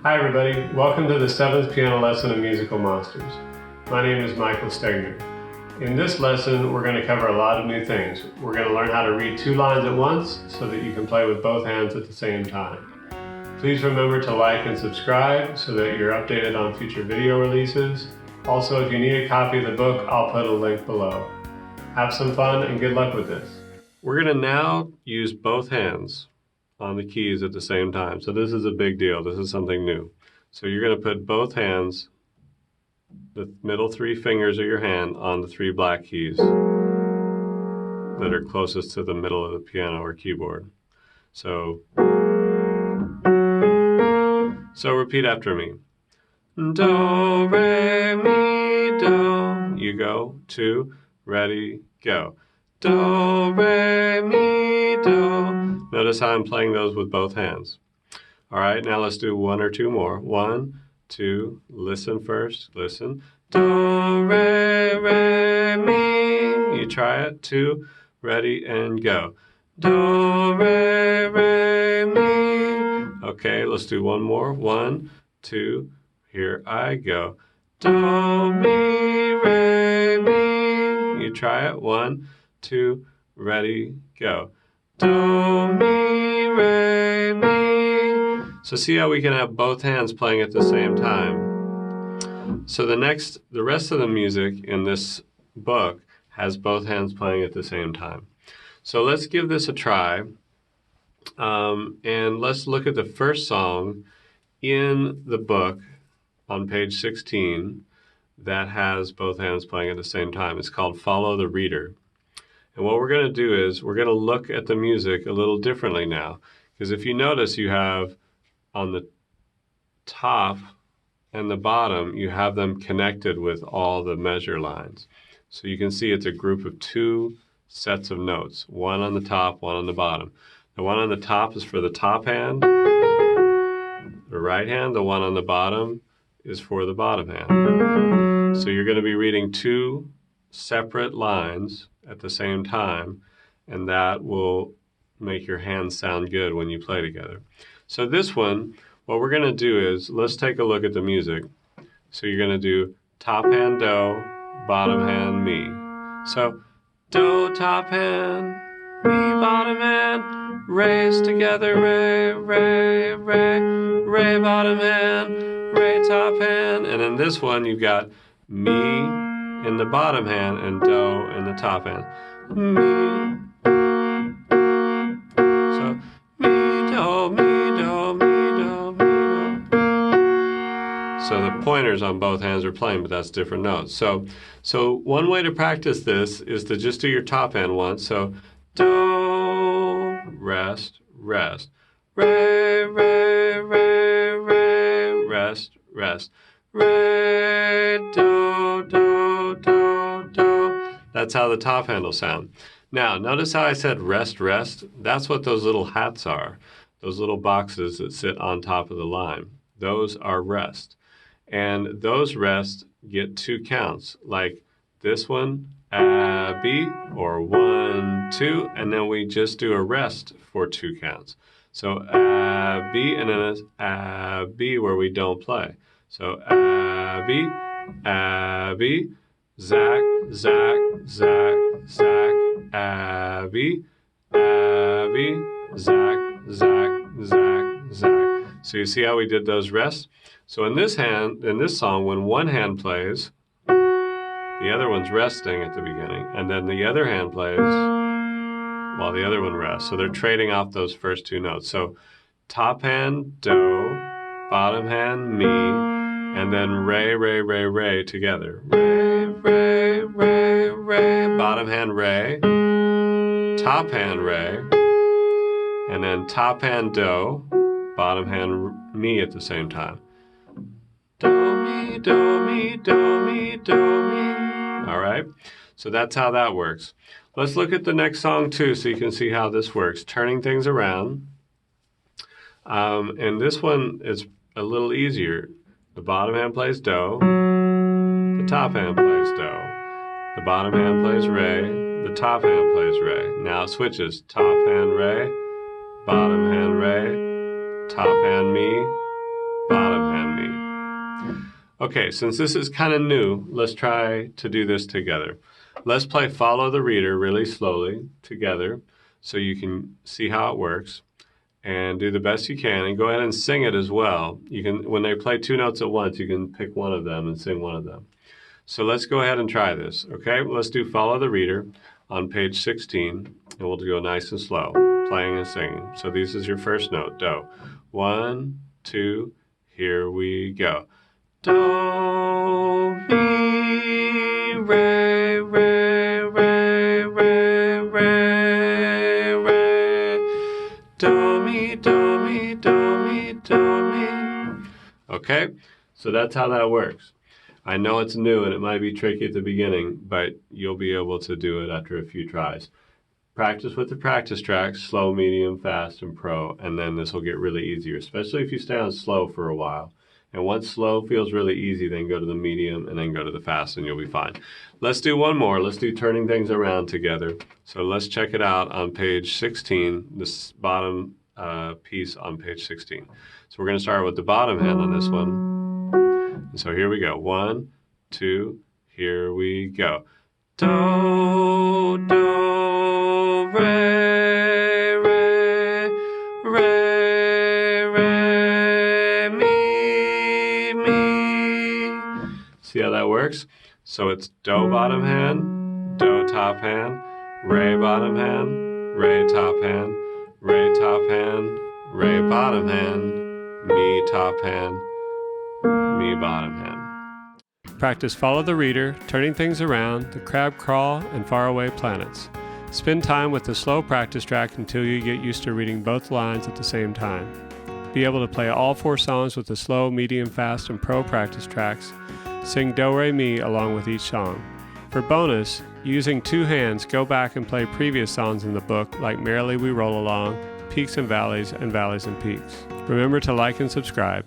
Hi everybody, welcome to the 7th piano lesson of Musical Monsters. My name is Michael Stegner. In this lesson, we're going to cover a lot of new things. We're going to learn how to read 2 lines at once so that you can play with both hands at the same time. Please remember to like and subscribe so that you're updated on future video releases. Also, if you need a copy of the book, I'll put a link below. Have some fun and good luck with this. We're going to now use both hands on the keys at the same time. So this is a big deal. This is something new. So you're going to put both hands, the middle 3 fingers of your hand, on the 3 black keys that are closest to the middle of the piano or keyboard. So repeat after me. Do, re, mi, do. You go. 2, ready, go. Do, re, mi, do. Notice how I'm playing those with both hands. All right, now let's do 1 or 2 more. 1, 2, listen first, listen. Do, re, mi. You try it. 2, ready, and go. Do, re, mi. Okay, let's do 1 more. 1, 2, here I go. Do, mi, re, mi. You try it. 1, 2, ready, go. Do, mi, re, mi. So see how we can have both hands playing at the same time. So the rest of the music in this book has both hands playing at the same time. So let's give this a try. And let's look at the first song in the book on page 16 that has both hands playing at the same time. It's called Follow the Reader. And what we're going to do is we're going to look at the music a little differently now. Because if you notice, you have on the top and the bottom, you have them connected with all the measure lines. So you can see it's a group of 2 sets of notes, 1 on the top, 1 on the bottom. The one on the top is for the top hand, the right hand. The one on the bottom is for the bottom hand. So you're going to be reading 2 separate lines at the same time, and that will make your hands sound good when you play together. So this one, what we're going to do is, let's take a look at the music. So you're going to do top hand do, bottom hand mi. So do top hand, mi bottom hand, re's together, re, re, re, re bottom hand, re top hand. And in this one you've got mi in the bottom hand and do in the top hand. Mi. So mi, do, mi, do, mi, do, mi, do. So the pointers on both hands are playing, but that's different notes. So one way to practice this is to just do your top hand once. So do, rest, rest. Re, re, re, re, rest, rest. Re, do, do, do, do. That's how the top hand will sound. Now, notice how I said rest, rest? That's what those little hats are. Those little boxes that sit on top of the line. Those are rest. And those rests get 2 counts, like this one, B, or 1, 2, and then we just do a rest for 2 counts. So B, and then it's B where we don't play. So B, Zach, Zach, Zach, Zach, B, Zach, Zach, Zach, Zach. So you see how we did those rests? So in this song, when one hand plays, the other one's resting at the beginning, and then the other hand plays while the other one rests. So they're trading off those first 2 notes. So top hand, do, bottom hand, mi, and then re, re, re, re together. Re, re, re, re, bottom hand, re, top hand, re, and then top hand, do, bottom hand, mi at the same time. Do, mi, do, mi, do, mi, do, mi. All right, so that's how that works. Let's look at the next song too so you can see how this works, turning things around. And this one is a little easier. The bottom hand plays do, the top hand plays do, the bottom hand plays re, the top hand plays re. Now it switches, top hand re, bottom hand re, top hand mi, bottom Okay, since this is kind of new, let's try to do this together. Let's play Follow the Reader really slowly together so you can see how it works and do the best you can, and go ahead and sing it as well. You can, when they play 2 notes at once, you can pick one of them and sing one of them. So let's go ahead and try this, okay? Let's do Follow the Reader on page 16, and we'll go nice and slow, playing and singing. So this is your first note, Do. 1, 2, here we go. Do, mi, re, re, re, re, re, re. Do, mi, do, mi, do, mi, do, mi. Okay, so that's how that works. I know it's new and it might be tricky at the beginning, but you'll be able to do it after a few tries. Practice with the practice tracks, slow, medium, fast, and pro, and then this will get really easier, especially if you stay on slow for a while. And once slow feels really easy, then go to the medium and then go to the fast and you'll be fine. Let's do one more. Let's do Turning Things Around together. So let's check it out on page 16, this bottom piece on page 16. So we're going to start with the bottom hand on this one. And so here we go. 1, 2, here we go. Do, do, re, re, re, re, mi, mi. See how that works? So it's Do bottom hand, Do top hand, Re bottom hand, Re top hand, Re top hand, Re bottom hand, Mi top hand, Mi bottom hand. Practice Follow the Reader, Turning Things Around, the Crab Crawl, and Faraway Planets. Spend time with the slow practice track until you get used to reading both lines at the same time. Be able to play all 4 songs with the slow, medium, fast, and pro practice tracks. Sing Do, Re, Mi along with each song. For bonus, using 2 hands, go back and play previous songs in the book like Merrily We Roll Along, Peaks and Valleys and Peaks. Remember to like and subscribe.